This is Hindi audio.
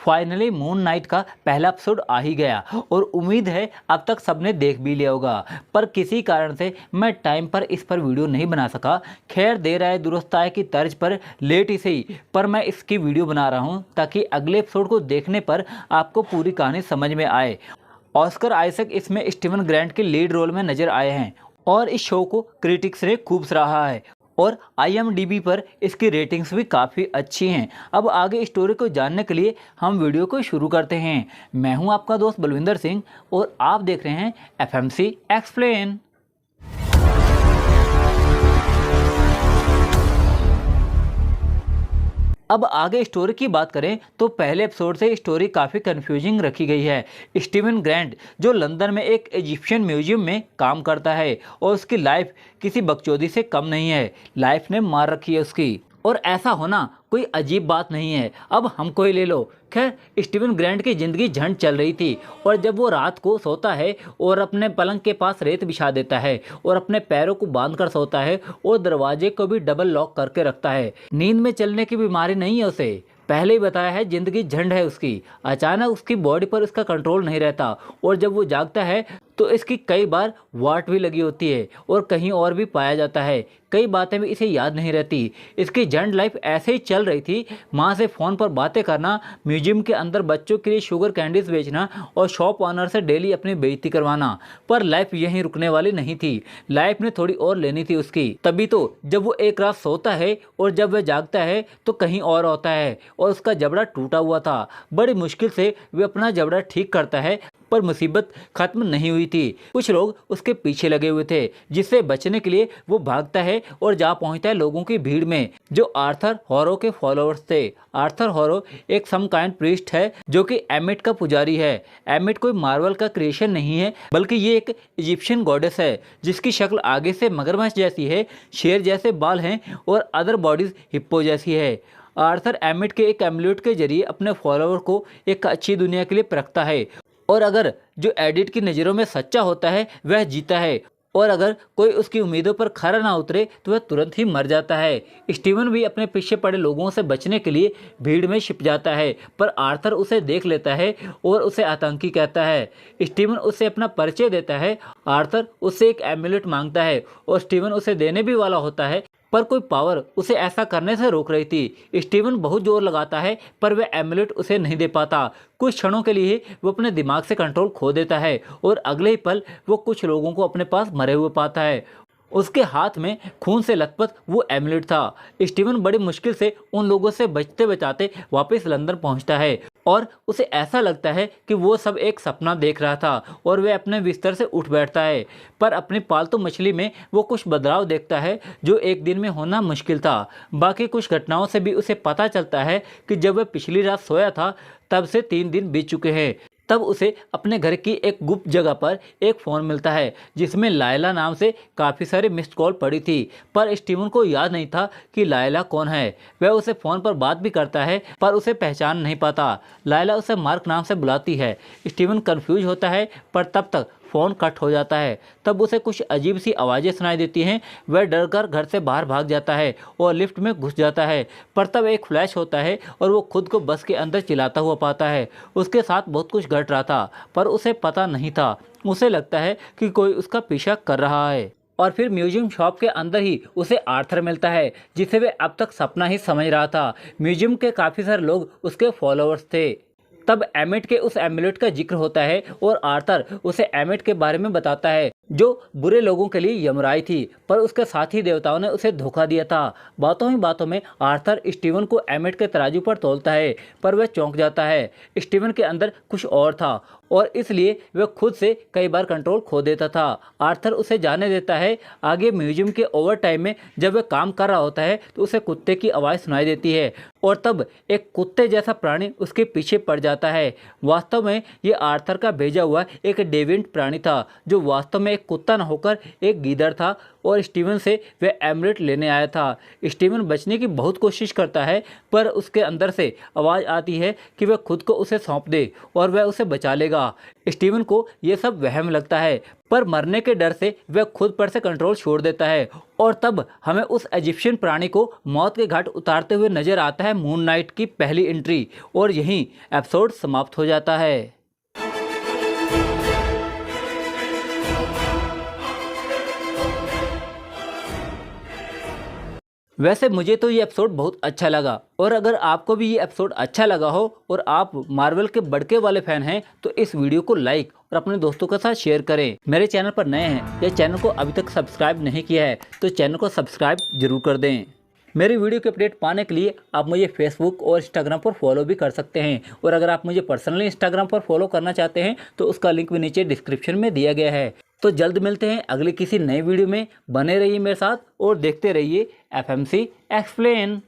फाइनली मून नाइट का पहला एपिसोड आ ही गया और उम्मीद है अब तक सबने देख भी लिया होगा, पर किसी कारण से मैं टाइम पर इस पर वीडियो नहीं बना सका। खैर देर आए दुरुस्त आए की तर्ज पर लेट ही सही, पर मैं इसकी वीडियो बना रहा हूँ ताकि अगले एपिसोड को देखने पर आपको पूरी कहानी समझ में आए। ऑस्कर आइजक इसमें स्टीवन ग्रैंट के लीड रोल में नजर आए हैं और इस शो को क्रिटिक्स ने खूब सराहा है और IMDb पर इसकी रेटिंग्स भी काफ़ी अच्छी हैं। अब आगे स्टोरी को जानने के लिए हम वीडियो को शुरू करते हैं। मैं हूं आपका दोस्त बलविंदर सिंह और आप देख रहे हैं FMC एक्सप्लेन। अब आगे स्टोरी की बात करें तो पहले एपिसोड से स्टोरी काफ़ी कंफ्यूजिंग रखी गई है। स्टीवन ग्रैंट जो लंदन में एक इजिप्शियन म्यूजियम में काम करता है और उसकी लाइफ किसी बकचोदी से कम नहीं है। लाइफ ने मार रखी है उसकी, और ऐसा होना कोई अजीब बात नहीं है। अब हमको ही ले लो। खैर स्टीवन ग्रैंट की ज़िंदगी झंड चल रही थी और जब वो रात को सोता है और अपने पलंग के पास रेत बिछा देता है और अपने पैरों को बांध कर सोता है और दरवाजे को भी डबल लॉक करके रखता है। नींद में चलने की बीमारी नहीं है उसे, पहले ही बताया है, जिंदगी झंड है उसकी। अचानक उसकी बॉडी पर उसका कंट्रोल नहीं रहता और जब वो जागता है तो इसकी कई बार वाट भी लगी होती है और कहीं और भी पाया जाता है। कई बातें भी इसे याद नहीं रहती। इसकी झंड लाइफ ऐसे ही चल रही थी। माँ से फ़ोन पर बातें करना, म्यूजियम के अंदर बच्चों के लिए शुगर कैंडीज बेचना और शॉप ऑनर से डेली अपनी बेइज्जती करवाना। पर लाइफ यहीं रुकने वाली नहीं थी। लाइफ ने थोड़ी और लेनी थी उसकी। तभी तो जब वो एक रात सोता है और जब वह जागता है तो कहीं और होता है और उसका जबड़ा टूटा हुआ था। बड़ी मुश्किल से वह अपना जबड़ा ठीक करता है पर मुसीबत खत्म नहीं हुई थी। कुछ लोग उसके पीछे लगे हुए थे जिससे बचने के लिए वो भागता है और जा पहुंचता है लोगों की भीड़ में जो आर्थर हॉरो के फॉलोअर्स थे। आर्थर हॉरो एक सम काइंड प्रीस्ट है जो कि एमिट का पुजारी है। एमिट कोई मार्वल का क्रिएशन नहीं है बल्कि ये एक इजिप्शियन गॉडेस है जिसकी शक्ल आगे से मगरमच्छ जैसी है, शेर जैसे बाल हैं और अदर बॉडीज हिप्पो जैसी है। आर्थर एमिट के एक एम्यूलेट के जरिए अपने फॉलोअर को एक अच्छी दुनिया के लिए परखता है और अगर जो एडिट की नज़रों में सच्चा होता है वह जीता है और अगर कोई उसकी उम्मीदों पर खरा ना उतरे तो वह तुरंत ही मर जाता है। स्टीवन भी अपने पीछे पड़े लोगों से बचने के लिए भीड़ में छिप जाता है पर आर्थर उसे देख लेता है और उसे आतंकी कहता है। स्टीवन उसे अपना परिचय देता है। आर्थर उससे एक एम्यूलेट मांगता है और स्टीवन उसे देने भी वाला होता है पर कोई पावर उसे ऐसा करने से रोक रही थी। स्टीवन बहुत जोर लगाता है पर वह एम्यूलेट उसे नहीं दे पाता। कुछ क्षणों के लिए वो अपने दिमाग से कंट्रोल खो देता है और अगले ही पल वो कुछ लोगों को अपने पास मरे हुए पाता है। उसके हाथ में खून से लथपथ वो एम्यूलेट था। स्टीवन बड़ी मुश्किल से उन लोगों से बचते बचाते वापस लंदन पहुंचता है और उसे ऐसा लगता है कि वो सब एक सपना देख रहा था और वह अपने बिस्तर से उठ बैठता है पर अपनी पालतू मछली में वो कुछ बदलाव देखता है जो एक दिन में होना मुश्किल था। बाकी कुछ घटनाओं से भी उसे पता चलता है कि जब वह पिछली रात सोया था तब से 3 दिन बीत चुके हैं। तब उसे अपने घर की एक गुप्त जगह पर एक फ़ोन मिलता है जिसमें लायला नाम से काफ़ी सारे मिस्ड कॉल पड़ी थी पर स्टीवन को याद नहीं था कि लायला कौन है। वह उसे फ़ोन पर बात भी करता है पर उसे पहचान नहीं पाता। लायला उसे मार्क नाम से बुलाती है। स्टीवन कंफ्यूज होता है पर तब तक फ़ोन कट हो जाता है। तब उसे कुछ अजीब सी आवाज़ें सुनाई देती हैं। वह डर कर घर से बाहर भाग जाता है और लिफ्ट में घुस जाता है पर तब एक फ्लैश होता है और वो खुद को बस के अंदर चिल्लाता हुआ पाता है। उसके साथ बहुत कुछ घट रहा था पर उसे पता नहीं था। उसे लगता है कि कोई उसका पीछा कर रहा है और फिर म्यूजियम शॉप के अंदर ही उसे आर्थर मिलता है जिसे वे अब तक सपना ही समझ रहा था। म्यूजियम के काफ़ी सारे लोग उसके फॉलोअर्स थे। तब एमिट के उस एम्यूलेट का जिक्र होता है और आर्थर उसे एमिट के बारे में बताता है जो बुरे लोगों के लिए यमराई थी पर उसके साथी देवताओं ने उसे धोखा दिया था। बातों ही बातों में आर्थर स्टीवन को एमिट के तराजू पर तोलता है पर वह चौंक जाता है। स्टीवन के अंदर कुछ और था और इसलिए वह खुद से कई बार कंट्रोल खो देता था। आर्थर उसे जाने देता है। आगे म्यूजियम के ओवर टाइम में जब वह काम कर रहा होता है तो उसे कुत्ते की आवाज़ सुनाई देती है और तब एक कुत्ते जैसा प्राणी उसके पीछे पड़ जाता है। वास्तव में ये आर्थर का भेजा हुआ एक डेविएंट प्राणी था जो वास्तव में एक कुत्ता न होकर एक गीदड़ था और स्टीवन से वह एमलेट लेने आया था। स्टीवन बचने की बहुत कोशिश करता है पर उसके अंदर से आवाज़ आती है कि वह खुद को उसे सौंप दे और वह उसे बचा लेगा। स्टीवन को यह सब वहम लगता है पर मरने के डर से वह खुद पर से कंट्रोल छोड़ देता है और तब हमें उस इजिप्शियन प्राणी को मौत के घाट उतारते हुए नजर आता है मून नाइट की पहली एंट्री और यहीं एपिसोड समाप्त हो जाता है। वैसे मुझे तो ये एपिसोड बहुत अच्छा लगा और अगर आपको भी ये एपिसोड अच्छा लगा हो और आप मार्वल के बड़के वाले फैन हैं तो इस वीडियो को लाइक और अपने दोस्तों के साथ शेयर करें। मेरे चैनल पर नए हैं या चैनल को अभी तक सब्सक्राइब नहीं किया है तो चैनल को सब्सक्राइब जरूर कर दें। मेरी वीडियो के अपडेट पाने के लिए आप मुझे फेसबुक और इंस्टाग्राम पर फॉलो भी कर सकते हैं और अगर आप मुझे पर्सनली इंस्टाग्राम पर फॉलो करना चाहते हैं तो उसका लिंक भी नीचे डिस्क्रिप्शन में दिया गया है। तो जल्द मिलते हैं अगली किसी नई वीडियो में। बने रहिए मेरे साथ और देखते रहिए FMC एक्सप्लेन।